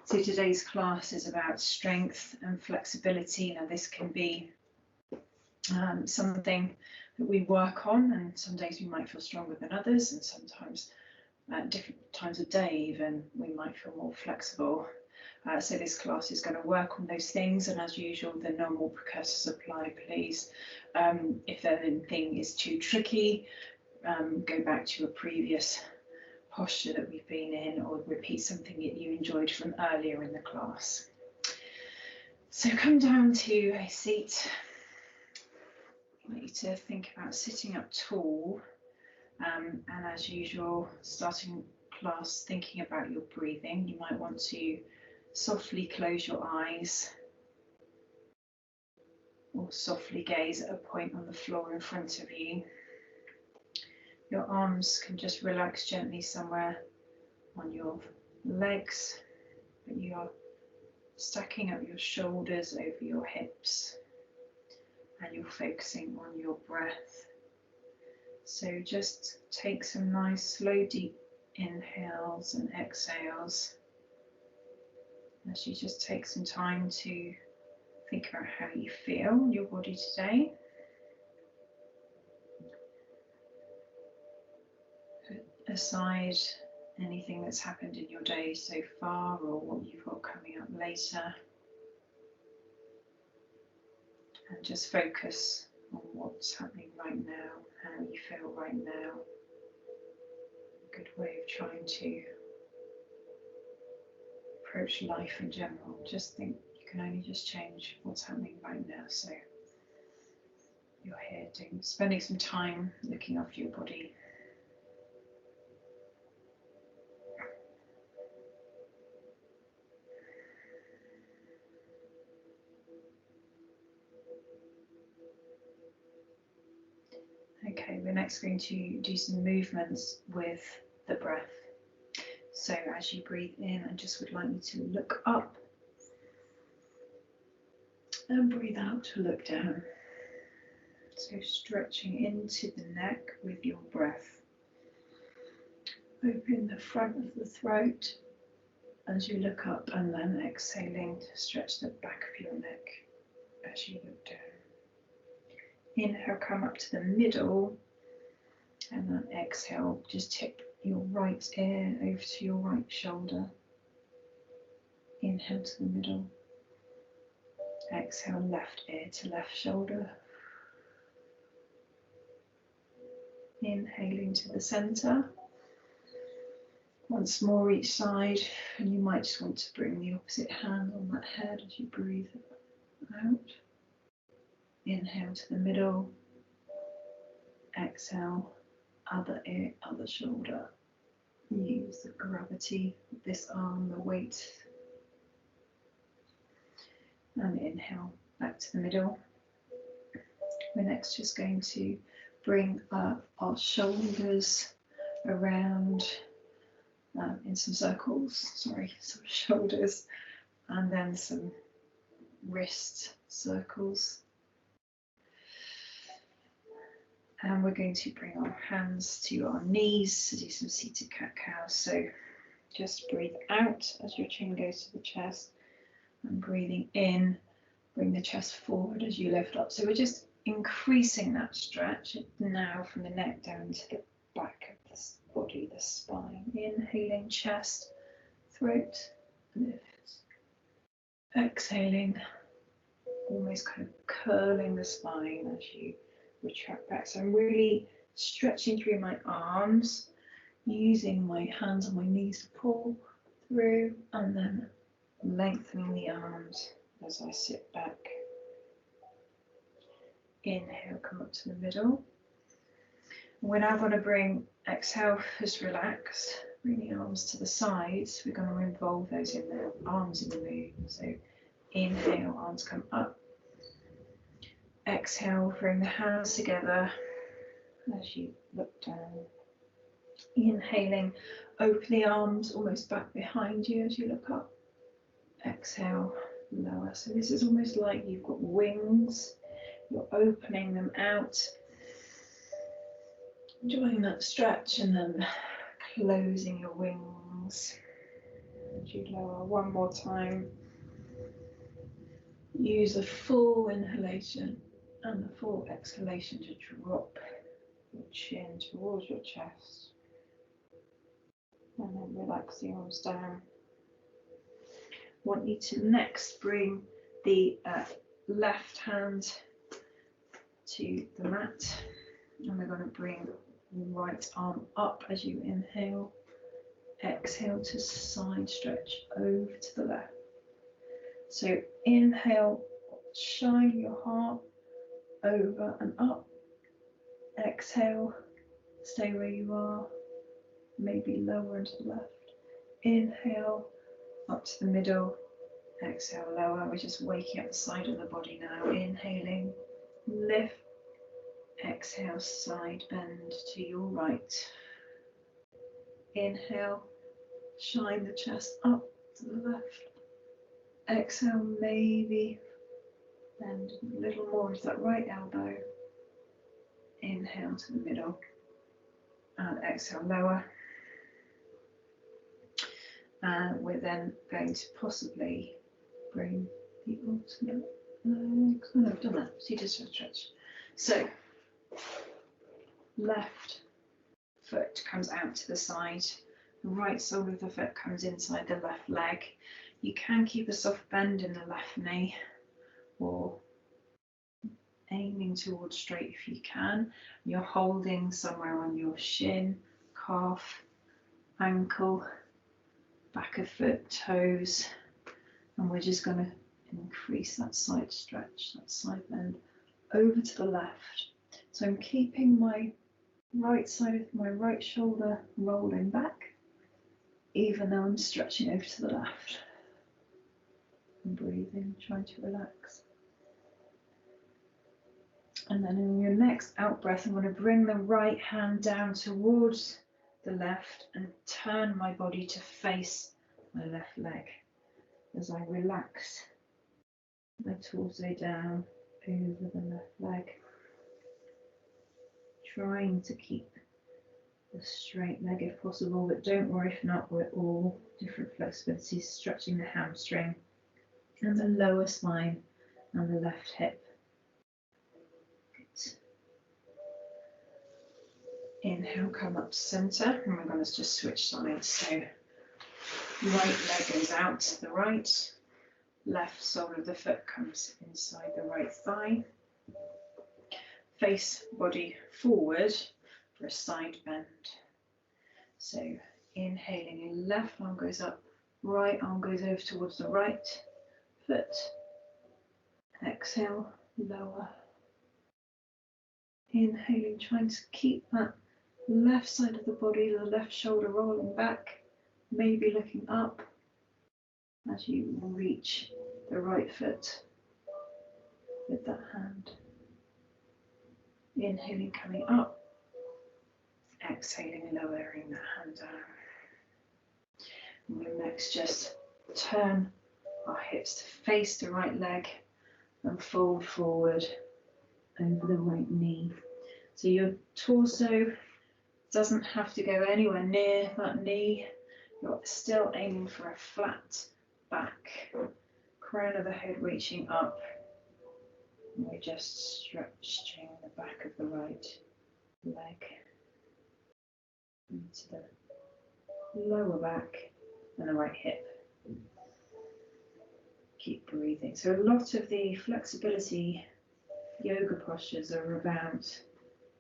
So today's class is about strength and flexibility. Now this can be something that we work on, and some days we might feel stronger than others, and sometimes at different times of day even we might feel more flexible. So this class is going to work on those things, and as usual the normal precursors apply, please. If anything is too tricky, go back to a previous posture that we've been in, or repeat something that you enjoyed from earlier in the class. So come down to a seat. I want you to think about sitting up tall, and as usual, starting class thinking about your breathing. You might want to softly close your eyes or softly gaze at a point on the floor in front of you. Your arms can just relax gently somewhere on your legs, but you are stacking up your shoulders over your hips, and you're focusing on your breath. So just take some nice slow deep inhales and exhales as you just take some time to think about how you feel in your body today. Put aside anything that's happened in your day so far or what you've got coming up later, and just focus on what's happening right now, how you feel right now. A good way of trying to approach life in general. Just think you can only just change what's happening right now. So you're here spending some time looking after your body. Okay, we're next going to do some movements with the breath. So as you breathe in, I just would like you to look up and breathe out to look down. So stretching into the neck with your breath. Open the front of the throat as you look up, and then exhaling to stretch the back of your neck as you look down. Inhale, come up to the middle, and then exhale, just tip your right ear over to your right shoulder. Inhale to the middle. Exhale, left ear to left shoulder. Inhaling to the center. Once more each side, and you might just want to bring the opposite hand on that head as you breathe out. Inhale to the middle. Exhale, other ear, other shoulder. Use the gravity of this arm, the weight. And inhale, back to the middle. We're next just going to bring up our shoulders around in some circles, some shoulders, and then some wrist circles. And we're going to bring our hands to our knees to do some seated cat-cow. So just breathe out as your chin goes to the chest, and breathing in, bring the chest forward as you lift up. So we're just increasing that stretch now from the neck down to the back of the body, the spine. Inhaling, chest, throat, lift. Exhaling, almost kind of curling the spine as you retract back. So I'm really stretching through my arms, using my hands on my knees to pull through, and then lengthening the arms as I sit back. Inhale, come up to the middle. We're now going to bring, exhale, just relax, bring the arms to the sides. We're going to involve those in the arms in the move. So inhale, arms come up. Exhale, bring the hands together as you look down. Inhaling, open the arms almost back behind you as you look up. Exhale, lower. So this is almost like you've got wings. You're opening them out, enjoying that stretch, and then closing your wings. And you lower one more time. Use a full inhalation and a full exhalation to drop your chin towards your chest. And then relax the arms down. I want you to next bring the left hand to the mat, and we're going to bring the right arm up as you inhale. Exhale to side stretch over to the left. So inhale, shine your heart over and up. Exhale, stay where you are, maybe lower and to the left. Inhale, up to the middle. Exhale, lower. We're just waking up the side of the body now. Inhaling, lift. Exhale, side bend to your right. Inhale, shine the chest up to the left. Exhale, maybe bend a little more into that right elbow. Inhale to the middle. And exhale, lower. And we're then going to possibly bring the alternate legs. Oh, no, I've done that. See, just a stretch. So, left foot comes out to the side. The right sole of the foot comes inside the left leg. You can keep a soft bend in the left knee, or aiming towards straight if you can. You're holding somewhere on your shin, calf, ankle, back of foot, toes, and we're just going to increase that side stretch, that side bend over to the left. So I'm keeping my right side of my right shoulder rolling back, even though I'm stretching over to the left. And breathing, trying to relax. And then in your next out breath, I'm going to bring the right hand down towards the left and turn my body to face my left leg as I relax my torso down over the left leg, trying to keep the straight leg if possible, but don't worry if not, we're all different flexibilities, stretching the hamstring and the lower spine and the left hip. Good. Inhale, come up to center, and we're going to just switch sides. So right leg goes out to the right, left sole of the foot comes inside the right thigh. Face body forward for a side bend. So inhaling, left arm goes up, right arm goes over towards the right foot. Exhale, lower. Inhaling, trying to keep that left side of the body, the left shoulder rolling back, maybe looking up as you reach the right foot with that hand. Inhaling, coming up. Exhaling, lowering the hand down. And we'll next just turn our hips to face the right leg and fold forward over the right knee. So your torso doesn't have to go anywhere near that knee. You're still aiming for a flat back, crown of the head reaching up. And we're just stretching the back of the right leg into the lower back and the right hip. Keep breathing. So a lot of the flexibility yoga postures are about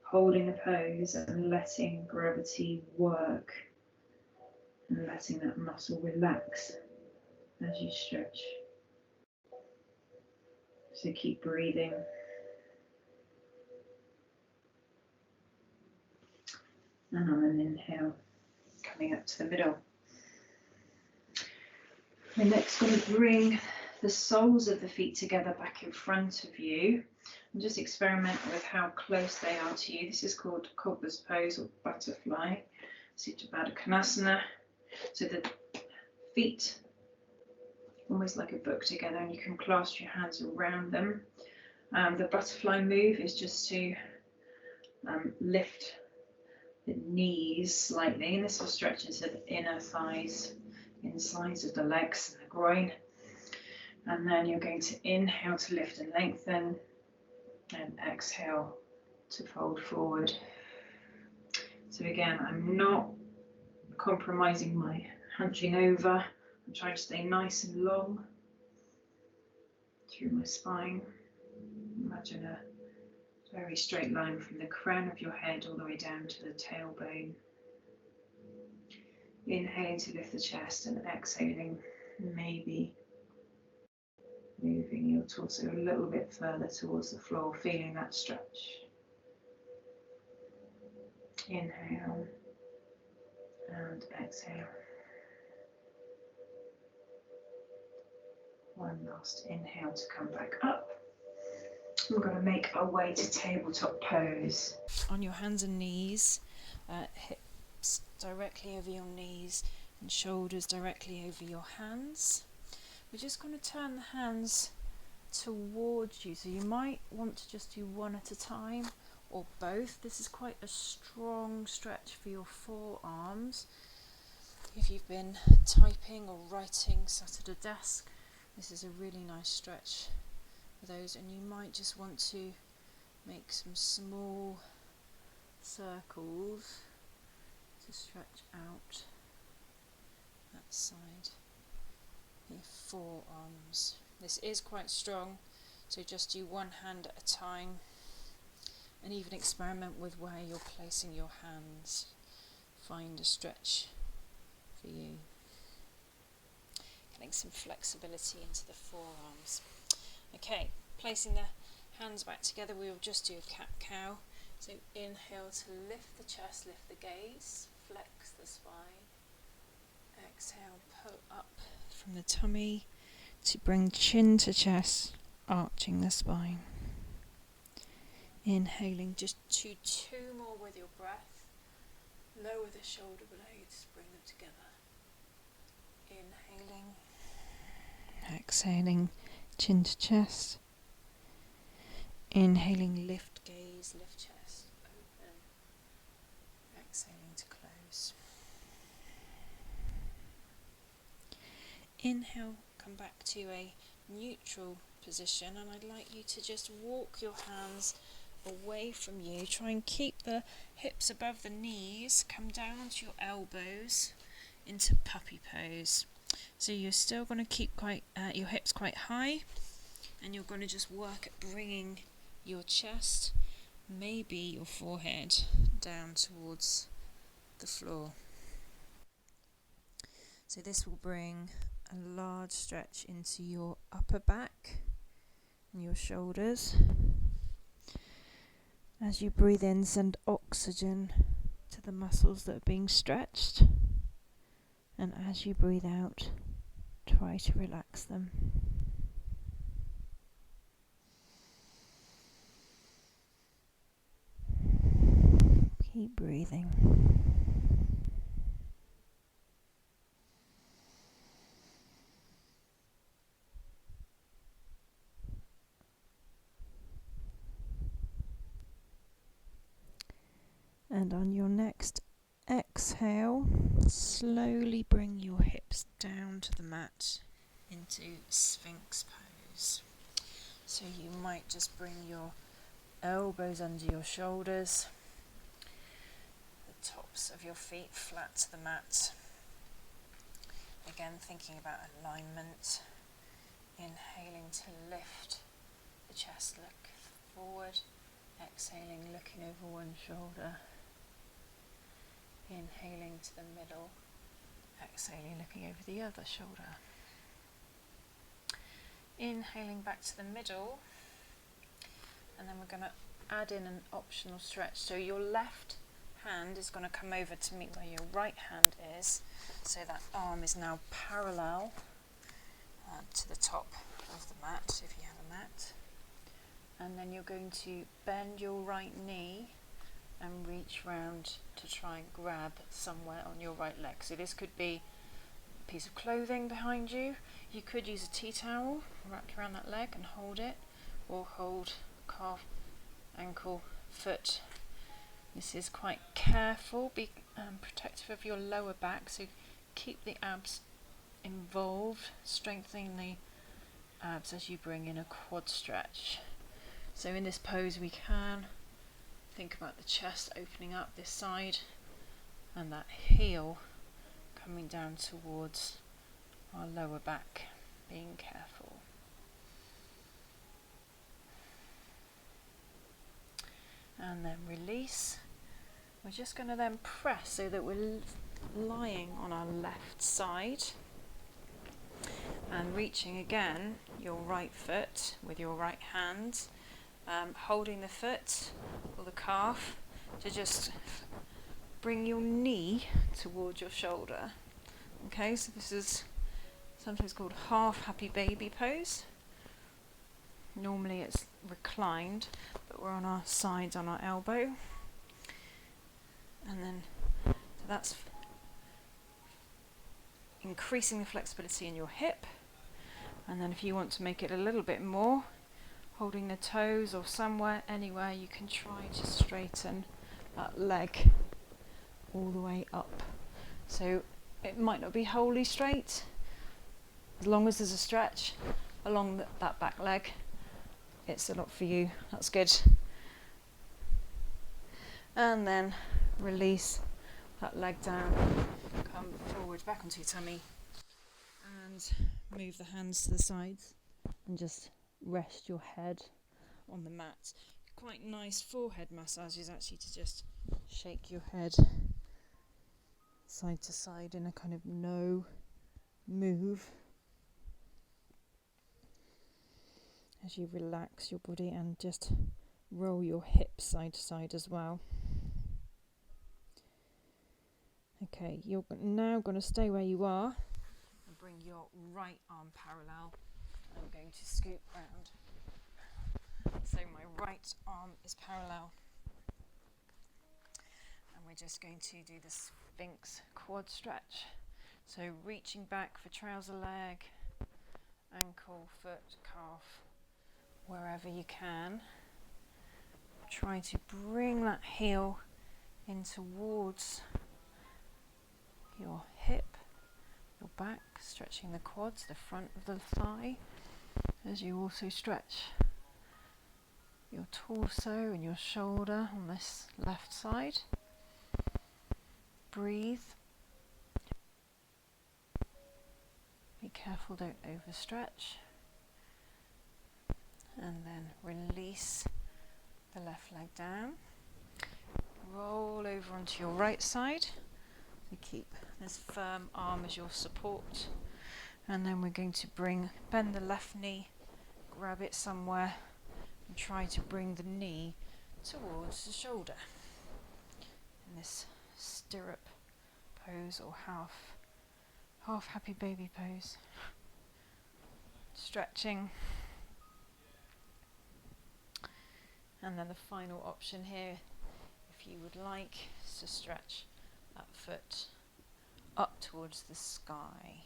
holding a pose and letting gravity work and letting that muscle relax as you stretch. So keep breathing. And on an inhale, coming up to the middle. We're next going to bring the soles of the feet together back in front of you and just experiment with how close they are to you. This is called cobbler's pose or butterfly, Supta Baddha Konasana. So the feet almost like a book together, and you can clasp your hands around them. The butterfly move is just to lift the knees slightly, and this will stretch into the inner thighs. insides of the legs and the groin. And then you're going to inhale to lift and lengthen, and exhale to fold forward. So again, I'm not compromising my hunching over. I'm trying to stay nice and long through my spine. Imagine a very straight line from the crown of your head all the way down to the tailbone. Inhaling to lift the chest and exhaling, maybe moving your torso a little bit further towards the floor, feeling that stretch. Inhale and exhale. One last inhale to come back up. We're going to make our way to tabletop pose. On your hands and knees, hips directly over your knees and shoulders directly over your hands. We're just going to turn the hands towards you, so you might want to just do one at a time or both. This is quite a strong stretch for your forearms. If you've been typing or writing sat at a desk, this is a really nice stretch for those, and you might just want to make some small circles to stretch out that side, your forearms. This is quite strong, so just do one hand at a time, and even experiment with where you're placing your hands. Find a stretch for you. Getting some flexibility into the forearms. Okay, placing the hands back together, we will just do a cat-cow. So inhale to lift the chest, lift the gaze, flex the spine. Exhale, pull up from the tummy to bring chin to chest, arching the spine. Inhaling, just do two more with your breath. Lower the shoulder blades, bring them together. Inhaling, exhaling, chin to chest. Inhaling, lift gaze, lift chest, open. Exhaling to close. Inhale, come back to a neutral position, and I'd like you to just walk your hands away from you. Try and keep the hips above the knees, come down onto your elbows into puppy pose. So you're still going to keep your hips quite high, and you're going to just work at bringing your chest, maybe your forehead, down towards the floor. So this will bring a large stretch into your upper back and your shoulders. As you breathe in, send oxygen to the muscles that are being stretched, and as you breathe out, try to relax them. Keep breathing. And on your next exhale, slowly bring your hips down to the mat into Sphinx pose. So you might just bring your elbows under your shoulders, the tops of your feet flat to the mat. Again, thinking about alignment. Inhaling to lift the chest, look forward. Exhaling, looking over one shoulder. Inhaling to the middle, exhaling, looking over the other shoulder. Inhaling back to the middle, and then we're going to add in an optional stretch. So your left hand is going to come over to meet where your right hand is, so that arm is now parallel to the top of the mat, if you have a mat. And then you're going to bend your right knee and reach round to try and grab somewhere on your right leg. So this could be a piece of clothing behind you. You could use a tea towel, wrap around that leg and hold it, or hold calf, ankle, foot. This is quite careful, be protective of your lower back, so keep the abs involved strengthening the abs as you bring in a quad stretch. So in this pose we can think about the chest opening up this side and that heel coming down towards our lower back, being careful. And then release. We're just going to then press so that we're lying on our left side and reaching again your right foot with your right hand, holding the foot or the calf to just bring your knee towards your shoulder. Okay, so this is sometimes called half happy baby pose. Normally it's reclined, but we're on our sides on our elbow. And then so that's increasing the flexibility in your hip. And then if you want to make it a little bit more, holding the toes or somewhere, anywhere, you can try to straighten that leg all the way up. So it might not be wholly straight, as long as there's a stretch along that back leg, it's a lot for you. That's good. And then release that leg down, come forward, back onto your tummy, and move the hands to the sides and just rest your head on the mat. Quite nice forehead massage is actually to just shake your head side to side in a kind of no move as you relax your body, and just roll your hips side to side as well. Okay, you're now going to stay where you are and bring your right arm parallel. I'm going to scoop round. So my right arm is parallel. And we're just going to do the Sphinx quad stretch. So reaching back for trouser leg, ankle, foot, calf, wherever you can. Try to bring that heel in towards your hip, your back, stretching the quads, the front of the thigh, as you also stretch your torso and your shoulder on this left side. Breathe. Be careful, don't overstretch. And then release the left leg down. Roll over onto your right side. So keep this firm arm as your support. And then we're going to bend the left knee, grab it somewhere, and try to bring the knee towards the shoulder in this stirrup pose or half happy baby pose. Stretching. And then the final option here, if you would like, is to stretch that foot up towards the sky,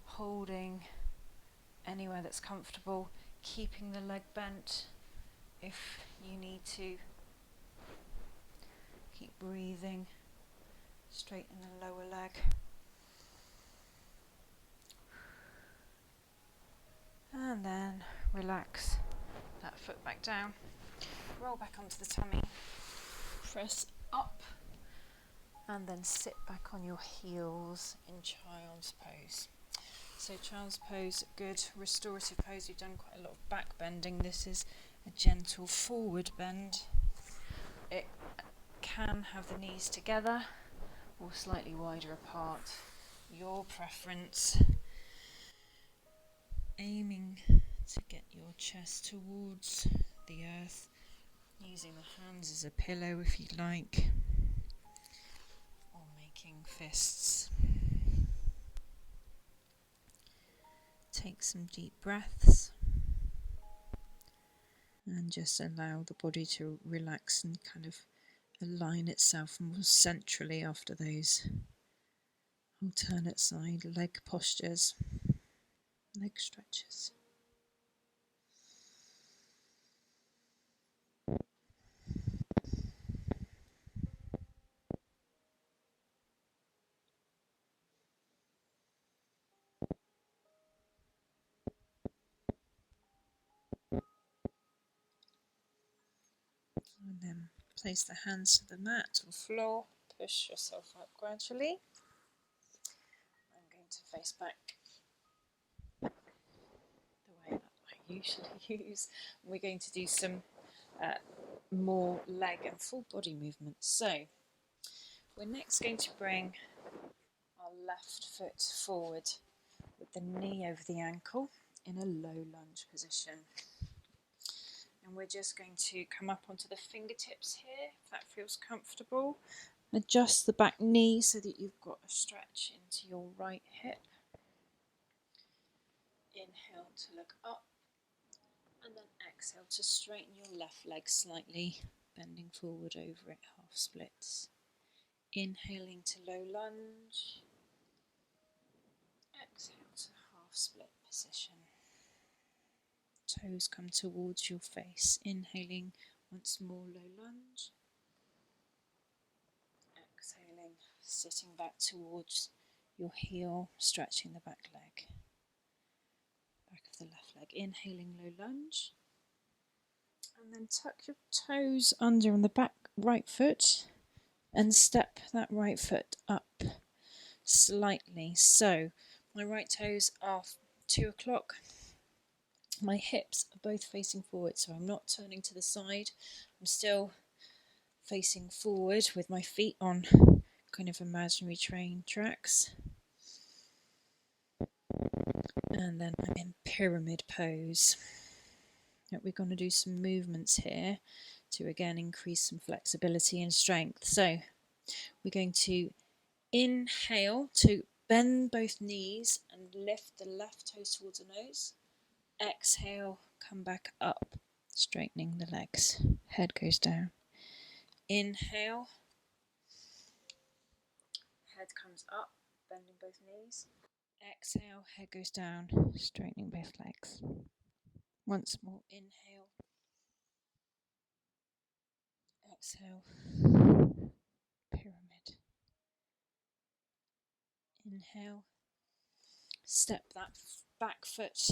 holding anywhere that's comfortable, keeping the leg bent if you need to. Keep breathing, straighten the lower leg. And then relax that foot back down. Roll back onto the tummy. Press up. And then sit back on your heels in child's pose. So child's pose, good restorative pose. We've done quite a lot of back bending. This is a gentle forward bend. It can have the knees together or slightly wider apart. Your preference. Aiming to get your chest towards the earth, using the hands as a pillow if you like, or making fists. Take some deep breaths and just allow the body to relax and kind of align itself more centrally after those alternate side leg postures, leg stretches. And then place the hands to the mat or floor. Push yourself up gradually. I'm going to face back the way that I usually use. We're going to do some more leg and full body movements. So we're next going to bring our left foot forward with the knee over the ankle in a low lunge position. And we're just going to come up onto the fingertips here, if that feels comfortable. Adjust the back knee so that you've got a stretch into your right hip. Inhale to look up, and then exhale to straighten your left leg slightly, bending forward over it, half splits. Inhaling to low lunge, exhale to half split position. Toes come towards your face. Inhaling once more, low lunge. Exhaling, sitting back towards your heel, stretching the back leg. Back of the left leg. Inhaling, low lunge. And then tuck your toes under on the back right foot and step that right foot up slightly. So my right toes are 2 o'clock. My hips are both facing forward, so I'm not turning to the side. I'm still facing forward with my feet on kind of imaginary train tracks. And then I'm in pyramid pose. Now we're going to do some movements here to again increase some flexibility and strength. So we're going to inhale to bend both knees and lift the left toes towards the nose. Exhale, come back up, straightening the legs. Head goes down. Inhale, head comes up, bending both knees. Exhale, head goes down, straightening both legs. Once more, inhale. Exhale, pyramid. Inhale, step that back foot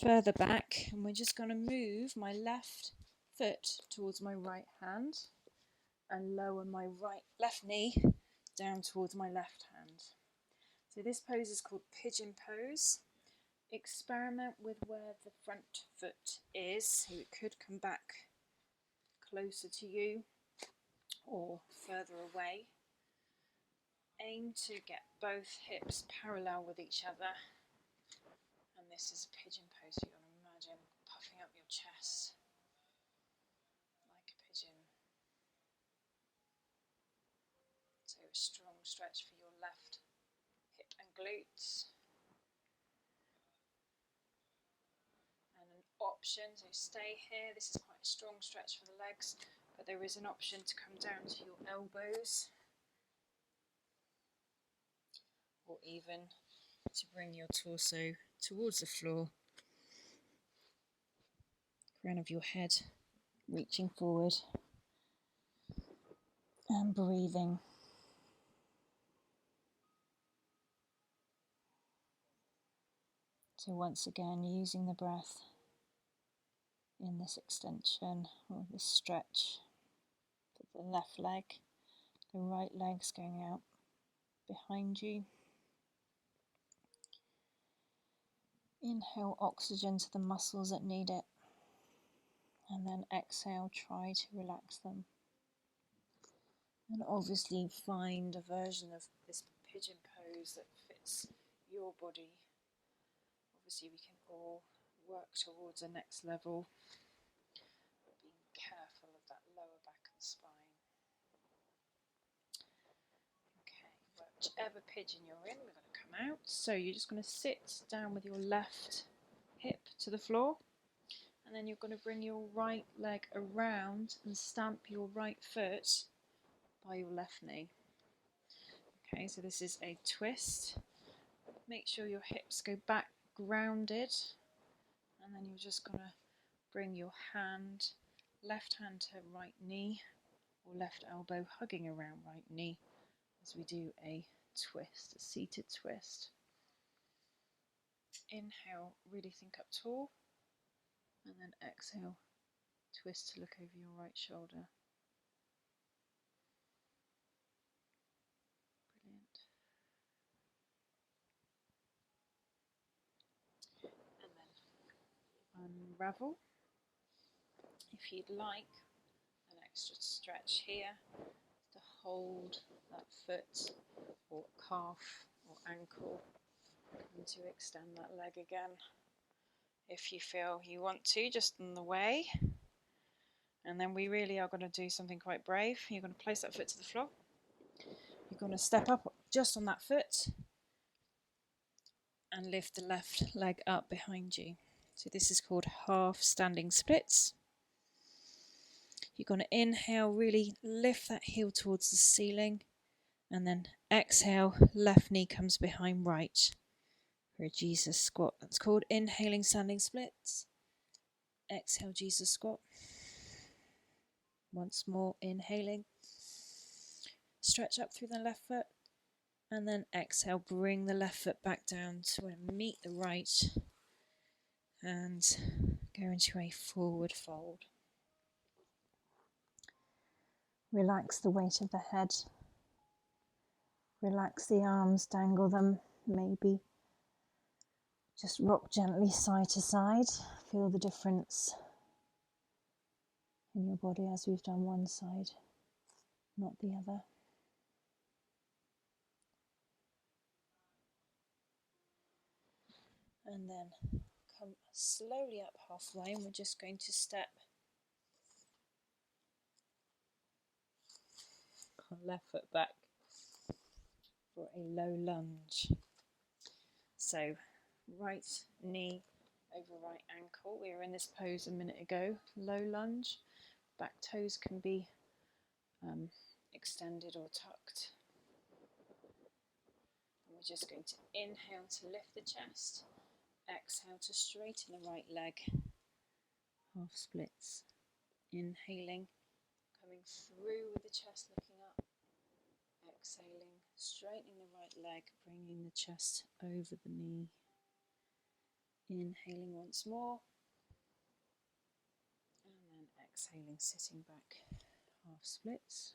further back, and we're just going to move my left foot towards my right hand and lower my left knee down towards my left hand. So this pose is called pigeon pose. Experiment with where the front foot is, so it could come back closer to you or further away. Aim to get both hips parallel with each other. And this is a pigeon pose. You're going to imagine puffing up your chest like a pigeon. So a strong stretch for your left hip and glutes. And an option, so stay here. This is quite a strong stretch for the legs, but there is an option to come down to your elbows, or even to bring your torso towards the floor, crown of your head reaching forward and breathing. So once again, using the breath in this extension or this stretch for the left leg, the right leg's going out behind you. Inhale oxygen to the muscles that need it, and then exhale, try to relax them. And obviously find a version of this pigeon pose that fits your body. Obviously we can all work towards a next level, but being careful of that lower back and spine. Okay, whichever pigeon you're in, we're going to come out. So you're just going to sit down with your left hip to the floor, and then you're going to bring your right leg around and stamp your right foot by your left knee. Okay, so this is a twist. Make sure your hips go back grounded, and then you're just going to bring your hand, left hand to right knee, or left elbow hugging around right knee as we do a twist, a seated twist. Inhale, really think up tall, and then exhale, Twist to look over your right shoulder. Brilliant. And then unravel. If you'd like an extra stretch here to hold that foot or calf or ankle, and to extend that leg again if you feel you want to, just on the way. And then we really are going to do something quite brave. You're going to place that foot to the floor. You're going to step up just on that foot and lift the left leg up behind you. So this is called half standing splits. You're going to inhale, really lift that heel towards the ceiling, and then exhale, left knee comes behind right for a Jesus squat. That's called inhaling standing splits. Exhale, Jesus squat. Once more, inhaling. Stretch up through the left foot, and then exhale, bring the left foot back down to meet the right and go into a forward fold. Relax the weight of the head. Relax the arms, dangle them, maybe. Just rock gently side to side. Feel the difference in your body as we've done one side, not the other. And then come slowly up halfway, and we're just going to step our left foot back for a low lunge. So right knee over right ankle. We were in this pose a minute ago. Low lunge. Back toes can be extended or tucked. And we're just going to inhale to lift the chest. Exhale to straighten the right leg. Half splits. Inhaling, coming through with the chest looking up. Exhaling, straightening the right leg, bringing the chest over the knee. Inhaling once more. And then exhaling, sitting back. Half splits.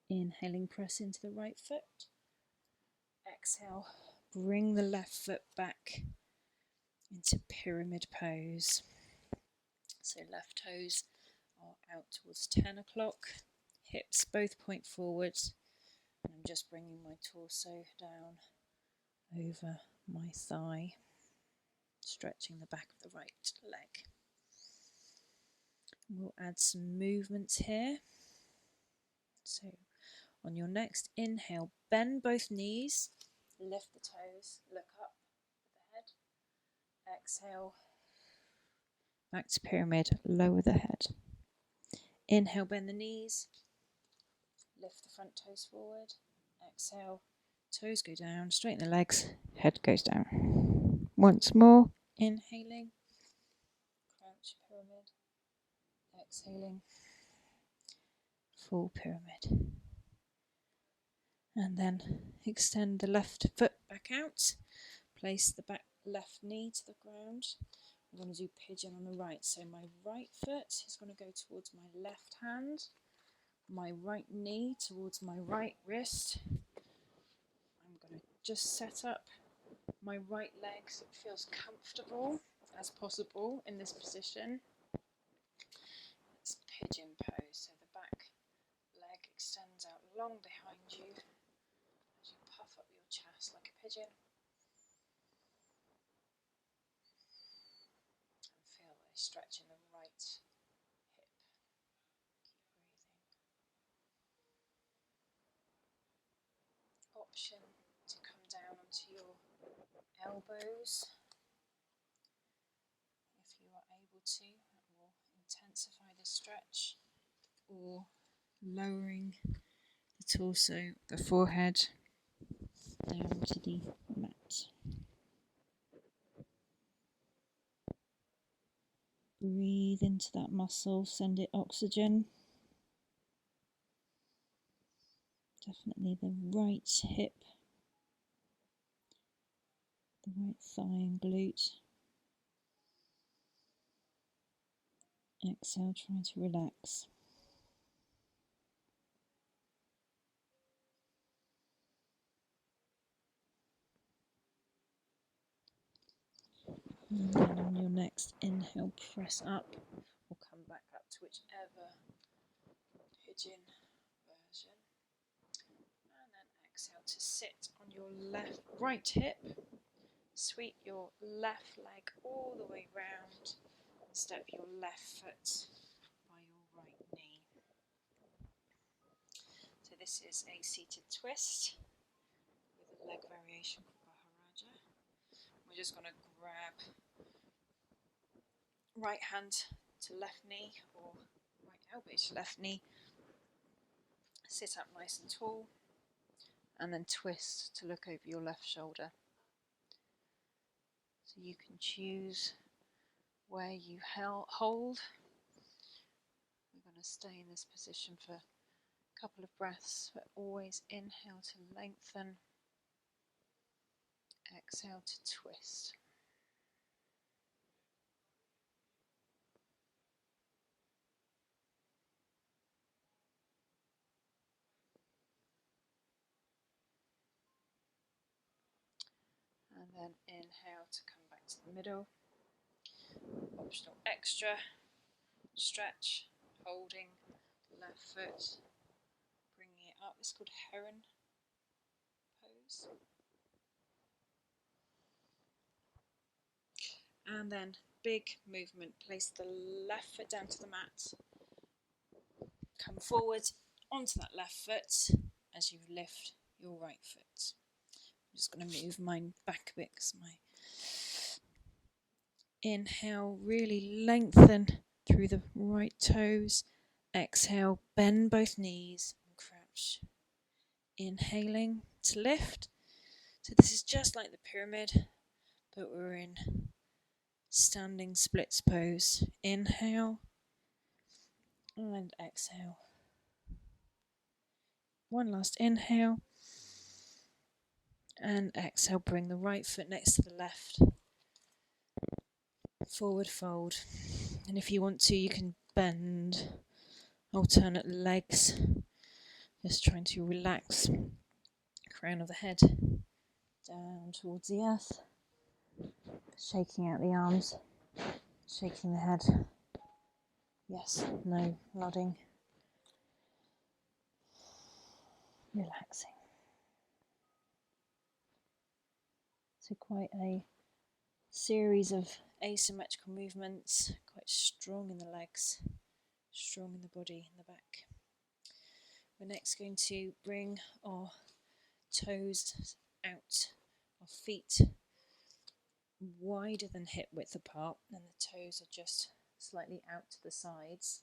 Inhaling, press into the right foot. Exhale, bring the left foot back into pyramid pose. So left toes are out towards 10 o'clock. Hips both point forward. And I'm just bringing my torso down over my thigh, stretching the back of the right leg. We'll add some movements here. So on your next inhale, bend both knees, lift the toes, look up with the head. Exhale, back to pyramid, lower the head. Inhale, bend the knees, lift the front toes forward. Exhale, toes go down, straighten the legs, head goes down. Once more, inhaling, crouch pyramid. Exhaling, full pyramid. And then extend the left foot back out. Place the back left knee to the ground. I'm going to do pigeon on the right. So my right foot is going to go towards my left hand. My right knee towards my right wrist. I'm going to just set up my right leg so it feels comfortable as possible in this position. It's pigeon pose. So the back leg extends out long behind you as you puff up your chest like a pigeon. And feel a stretch in the right hip. Keep breathing. Option to come down onto your elbows if you are able to. That will intensify the stretch. Or lowering the torso, the forehead down to the mat. Breathe into that muscle, send it oxygen. Definitely the right hip, the right thigh and glute. Exhale, trying to relax. And then on your next inhale, press up or come back up to whichever pigeon version. And then exhale to sit on your right hip. Sweep your left leg all the way round and step your left foot by your right knee. So this is a seated twist with a leg variation called Maharaja. We're just going to grab right hand to left knee or right elbow to left knee, sit up nice and tall, and then twist to look over your left shoulder. So you can choose where you hold. We're going to stay in this position for a couple of breaths, but always inhale to lengthen, exhale to twist. And then inhale to come back to the middle. Optional extra, stretch, holding left foot, bringing it up. It's called heron pose. And then big movement, place the left foot down to the mat, come forward onto that left foot as you lift your right foot. I'm just going to move mine back a bit because my inhale, really lengthen through the right toes. Exhale, bend both knees and crouch. Inhaling to lift. So this is just like the pyramid, but we're in standing splits pose. Inhale and exhale. One last inhale and exhale. Bring the right foot next to the left. Forward fold. And if you want to, you can bend alternate legs. Just trying to relax. Crown of the head down towards the earth. Shaking out the arms. Shaking the head. Yes, no, nodding. Relaxing. So quite a series of asymmetrical movements, quite strong in the legs, strong in the body, in the back. We're next going to bring our toes out, our feet wider than hip width apart, and the toes are just slightly out to the sides.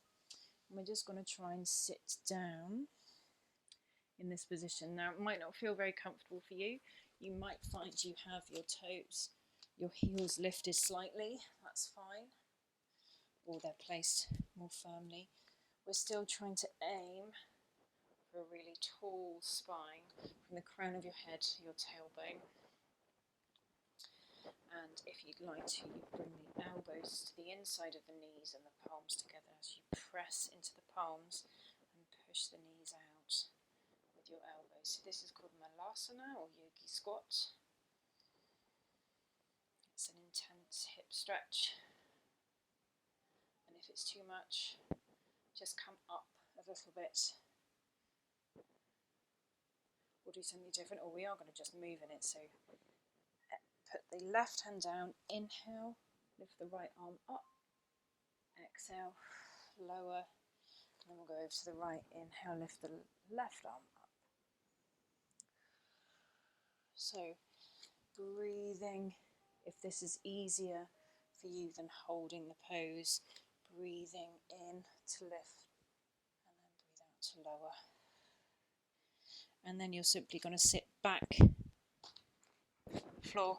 And we're just going to try and sit down in this position. Now, it might not feel very comfortable for you. You might find you have your toes, your heels lifted slightly. That's fine. Or they're placed more firmly. We're still trying to aim for a really tall spine from the crown of your head to your tailbone. And if you'd like to, you bring the elbows to the inside of the knees and the palms together as you press into the palms and push the knees out with your elbows. So this is called Malasana or Yogi Squat. It's an intense hip stretch. And if it's too much, just come up a little bit. We'll do something different, or we are going to just move in it. So put the left hand down, inhale, lift the right arm up, exhale, lower, and then we'll go over to the right, inhale, lift the left arm up. So breathing, if this is easier for you than holding the pose, breathing in to lift and then breathe out to lower. And then you're simply going to sit back, floor,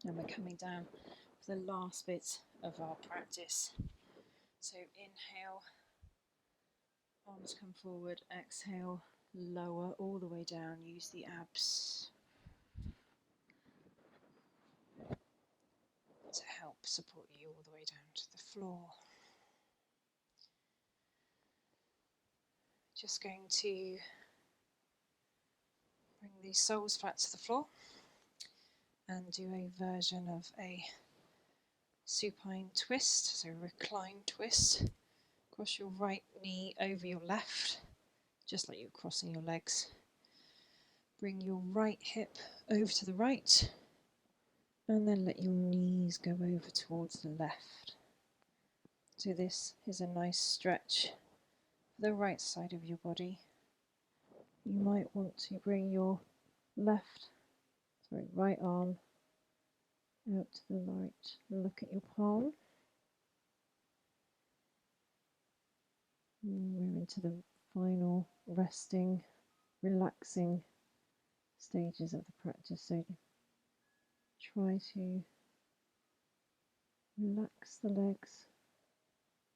and we're coming down to the last bit of our practice. So inhale, arms come forward, exhale, lower all the way down, use the abs. to help support you all the way down to the floor. Just going to bring the soles flat to the floor and do a version of a supine twist, so recline twist. Cross your right knee over your left, just like you're crossing your legs. Bring your right hip over to the right, and then let your knees go over towards the left. So this is a nice stretch for the right side of your body. You might want to bring your right arm out to the right. Look at your palm. We're into the final resting, relaxing stages of the practice. So try to relax the legs,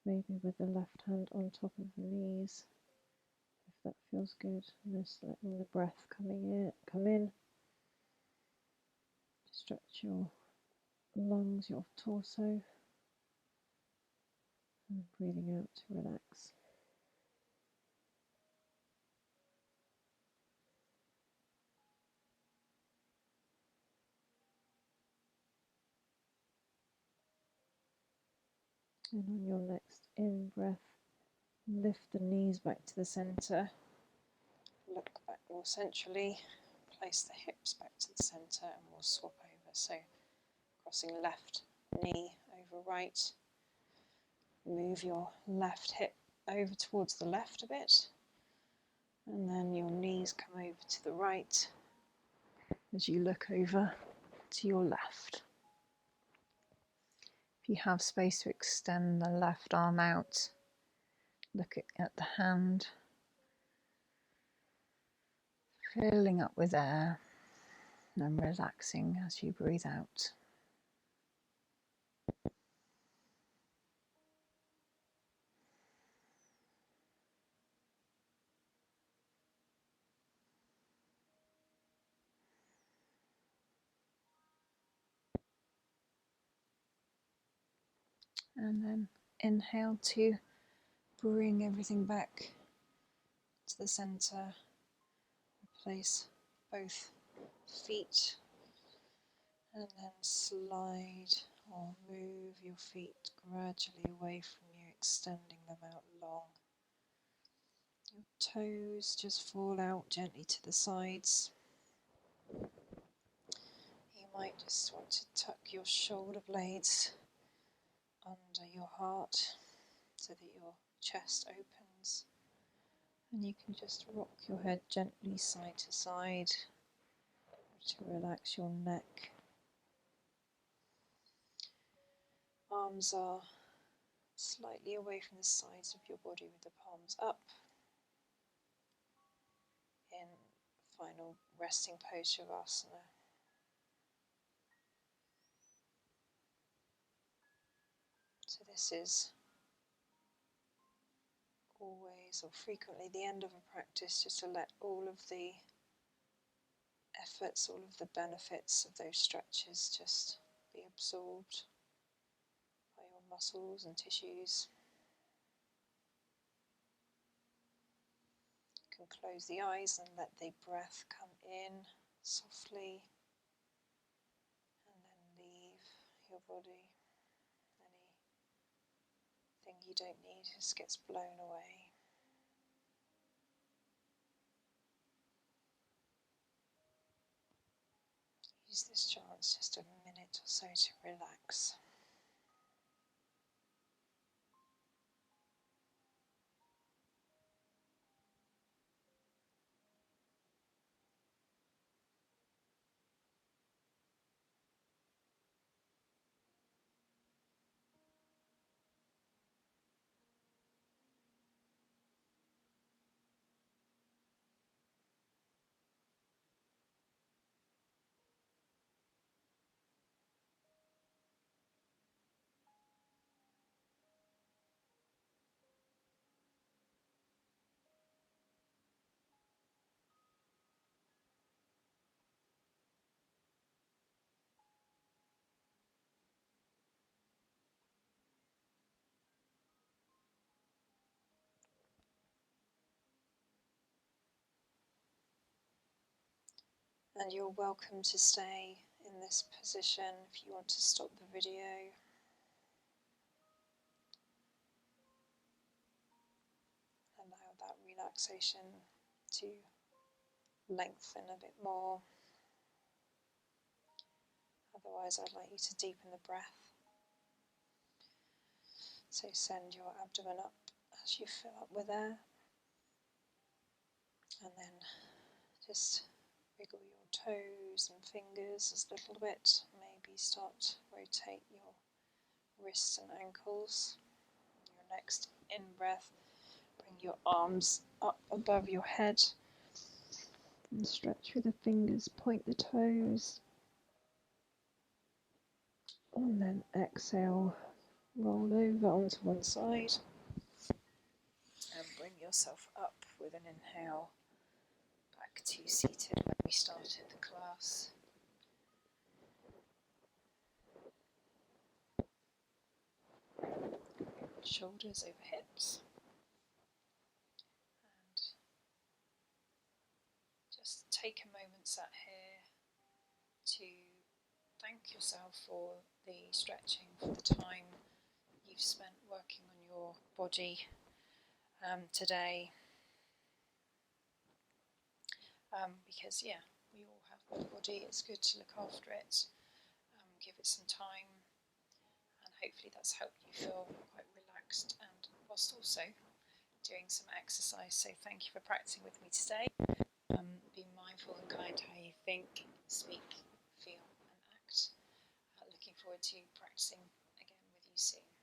maybe with the left hand on top of the knees, if that feels good. And just letting the breath come in. Stretch your lungs, your torso, and breathing out to relax. And on your next in-breath, lift the knees back to the centre. Look back more centrally. Place the hips back to the centre, and we'll swap over. So crossing left knee over right. Move your left hip over towards the left a bit. And then your knees come over to the right as you look over to your left. If you have space to extend the left arm out, look at the hand, filling up with air and relaxing as you breathe out. And then inhale to bring everything back to the centre. Place both feet and then slide or move your feet gradually away from you, extending them out long. Your toes just fall out gently to the sides. You might just want to tuck your shoulder blades under your heart so that your chest opens, and you can just rock your head gently side to side to relax your neck. Arms are slightly away from the sides of your body with the palms up in final resting pose Shavasana. So this is always or frequently the end of a practice, just to let all of the efforts, all of the benefits of those stretches just be absorbed by your muscles and tissues. You can close the eyes and let the breath come in softly and then leave your body. Anything you don't need just gets blown away. Use this chance just a minute or so to relax. And you're welcome to stay in this position if you want to stop the video. Allow that relaxation to lengthen a bit more. Otherwise, I'd like you to deepen the breath. So send your abdomen up as you fill up with air. And then just wiggle your toes and fingers just a little bit. Maybe start to rotate your wrists and ankles. Your next in-breath, bring your arms up above your head and stretch with the fingers, point the toes. And then exhale, roll over onto one side and bring yourself up with an inhale back to seated when we started the class. Shoulders over hips, and just take a moment sat here to thank yourself for the stretching, for the time you've spent working on your body today, because we all have one body. It's good to look after it, give it some time, and hopefully that's helped you feel quite relaxed and whilst also doing some exercise. So thank you for practicing with me today. Be mindful and kind how you think, speak, feel and act. Looking forward to practicing again with you soon.